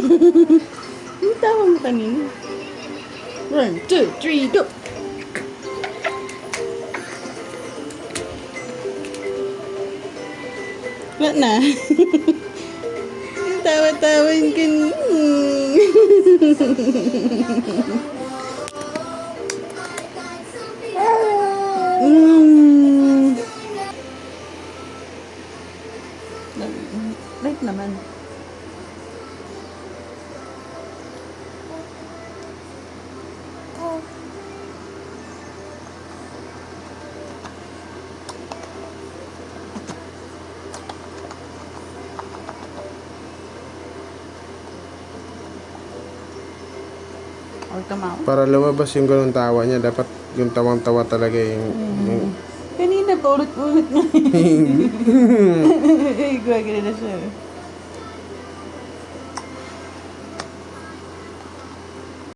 Ang tawa mo kanina. 1, 2, 3, go! Wala na. Ang tawa-tawan ka niya. Right naman. Or tumawa. Para lumabas yung ganun tawa niya, dapat yung tawang-tawa talaga yung Kanina pa ulit-ulit nga. Gagawin na siya.